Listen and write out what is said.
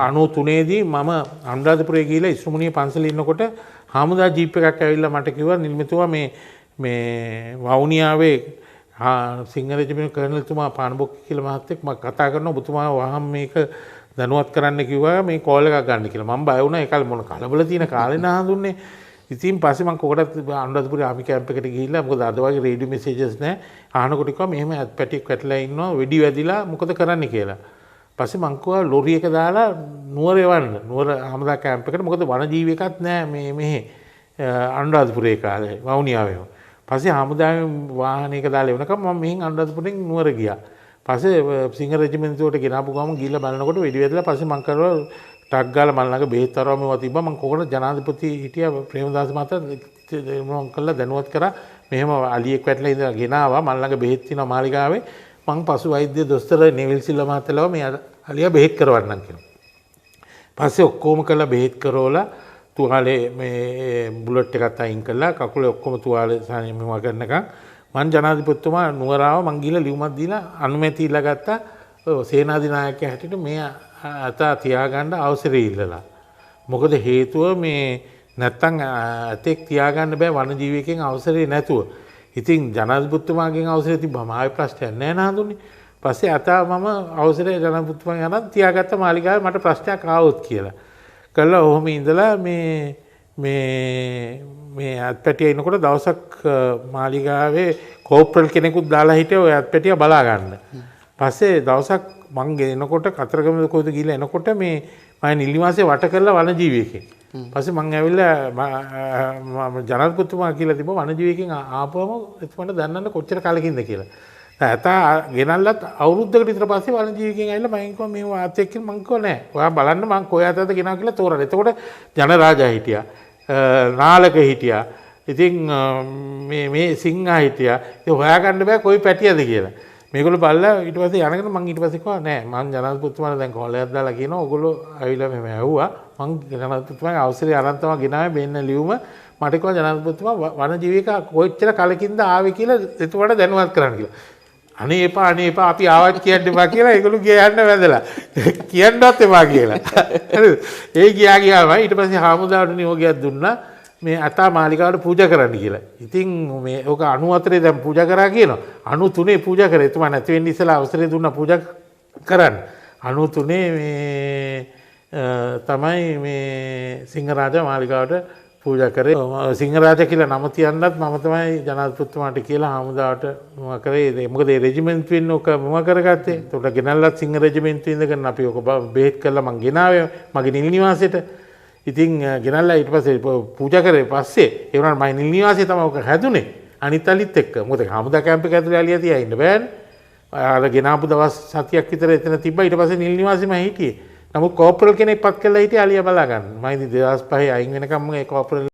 93 දී මම අනුරාධපුරේ ගිහිල්ලා ඉස්මුණිය පන්සලේ ඉන්නකොට හාමුදුරුවෝ ජීප් එකක් ඇවිල්ලා මට කිව්වා නිල්මෙතුමා මේ වවුනියාවේ සිංහ රෙජිමෙන්ට් කර්නල්තුමා පානබොක්ක කියලා මහත්තයෙක් මම කතා කරනවා ඔබතුමා වහම් මේක දැනුවත් කරන්න කිව්වා මේ කෝල් එකක් ගන්න කියලා. මම බය වුණා ඒකල් මොන කලබල තියෙන කාලේ නාඳුන්නේ. ඉතින් පස්සේ මම කොකටත් අනුරාධපුරේ ආමි කැම්ප් එකට ගිහිල්ලා මොකද අද වගේ රේඩියෝ මෙසේජස් නැහැ. අහනකොට කිව්වා මෙහෙම පැටියෙක් වැටලා ඉන්නවා වෙඩි වැදිලා මොකද කරන්න කියලා. පස්සේ මං කිව්වා ලොරි එක දාලා නුවර එවන්න. නුවර හමුදා කැම්ප් එකට මොකද වනජීවි එකක් නැහැ මෙහෙ අනුරාධපුරේ කාලේ වවුනියාවේ. පස්සේ හමුදාවේ වාහනයක දාලා එවනකම් මම මෙහින් අනුරාධපුරෙන් නුවර ගියා. පස්සේ සිංහ රෙජිමෙන්තුවට ගෙනාපු ගමන් ගිහිල්ලා බලනකොට වෙඩි වැදලා පස්සේ මං කරලා ටක් ගාලා මල් ළඟ බෙහෙත් තරව මේවා තිබ්බා. මං කොහොමද ජනාධිපති හිටියා ප්‍රේමදාස මහතා මම කළා දැනුවත් කරා මෙහෙම අලියෙක් වැටලා ඉඳලා ගෙනාවා මල් ළඟ බෙහෙත් තියෙනවා මාලිගාවේ. මං පසු වෛද්‍ය දොස්තර නෙවිල් සිල්වා මහත්තයලව මේ අලියා බෙහෙත් කරවන්නම් කියලා. පස්සේ ඔක්කොම කළා බෙහෙත් කරවලා තුවාලේ මේ බුලට් එකත් අයින් කළා කකුලේ ඔක්කොම තුවාලේ සානේ මේවා කරනකම් මං ජනාධිපතිතුමා නුවර ආව මං ගිහලා ලියුමක් දීලා අනුමැතිය ඉල්ලා ගත්තා සේනාධිනායකයා හැටියට මේ අත තියාගන්න අවසරය ඉල්ලලා. මොකද හේතුව මේ නැත්තම් අතෙක් තියාගන්න බෑ වනජීවිකෙන් අවසරය නැතුව. ඉතින් ජනාධිපතිතුමාගෙන් අවසරය තිබ්බම ආයෙ ප්‍රශ්නයක් නැහැ නාඳුනේ. පස්සේ අතා මම අවසරය ජනාධිපතිතුමාගෙන් අරන් තියාගත්ත මාලිගාවේ මට ප්‍රශ්නයක් ආවොත් කියලා. කළා ඔහොම ඉඳලා මේ අත්පැටිය එනකොට දවසක් මාලිගාවේ කෝප්‍රල් කෙනෙකුත් දාලා හිටියා ඔය අත්පැටිය බලා ගන්න. පස්සේ දවසක් මං එනකොට කතරගම කොහෙද ගිහලා එනකොට මේ මම නිල්නිවාසේ වට කරලා වනජීවියෙක්. පස්සේ මං ඇවිල්ලා ජනාධිපතිතුමා කියලා තිබ්බා වනජීවියෙක්ගෙන් ආපුවම එතුමන්ට දන්නන්න කොච්චර කාලෙකින්ද කියලා. ඇතා ගෙනල්ලත් අවුරුද්දකට විතර පස්සේ වනජීවියෙක්ගෙන් ඇවිල්ලා මම කිව්වා මේ වාත් එක්ක මං කිව්වා නෑ. ඔයා බලන්න මං කොයි අතද ගෙනාව කියලා තෝරන්න. එතකොට ජනරාජා හිටියා. නාලක හිටියා. ඉතින් මේ සිංහා හිටියා. ඉතින් හොයාගන්න බෑ කොයි පැටියද කියලා. මේගොල්ලෝ බලලා ඊට පස්සේ යනකොට මං ඊට පස්සේ කිව්වා නෑ මං ජනාධිපතිතුමාට දැන් කෝල් එකක් දාලා කියනවා ඔයගොල්ලෝ ඇවිල්ලා මෙහෙම ඇහුවා මං ජනාධිපතිතුමාගේ අවසරය අරන් තමයි ගෙනාවේ මෙන්න ලියුම මට කිව්වා ජනාධිපතිතුමා වනජීවික කොච්චර කලකින්ද ආවේ කියලා එතුමාට දැනුවත් කරන්න කියලා. අනේ එපා අපි ආවත් කියන්න එපා කියලා ඒගොල්ලෝ ගියන්න වැදලා කියන්නවත් එපා කියලා. හරිද? ඒ ගියාම ඊට පස්සේ හාමුදුරුවෝ නියෝගයක් දුන්නා මේ අතා මාලිගාවට පූජා කරන්න කියලා. ඉතින් මේ ඔක 94 දැන් පූජා කරා කියනවා. 93 පූජා කරේ. එතුමා නැති වෙන්න ඉස්සලා අවසරය දුන්නා පූජා කරන්න. 93 මේ තමයි මේ සිංහරාජා මාලිගාවට පූජා කරේ. සිංහරාජා කියලා නම තියන්නත් මම තමයි ජනාධිපතිතුමාට කියලා හමුදාවට මම කරේ. මොකද ඒ රෙජිමෙන්ට් වෙන්න ඔක මම කරගත්තේ. ඒකට ගෙනල්ලත් සිංහ රෙජිමෙන්ට් ඉඳගෙන අපි ඔක බෙහෙත් කළා මං ගෙනාවේ මගේ නිල් නිවාසෙට. ඉතින් ගෙනල්ලා ඊට පස්සේ පූජා කරේ පස්සේ ඒ වුණාට මම නිල් නිවාසයේ තමයි ඔක හැදුනේ අනිත් අලිත් එක්ක. මොකද හමුදා කැම්ප් එක ඇතුලේ අලියා තියා ඉන්න බෑනේ. අර ගෙනාපු දවස් 7ක් විතර එතන තිබ්බා. ඊට පස්සේ නිල් නිවාසෙම හිටියේ. නමුත් කෝපරල් කෙනෙක් පත් කළා හිටියේ අලියා බලා ගන්න. මම ඉතින් 2005 අයින් වෙනකම් මේ කෝපරල්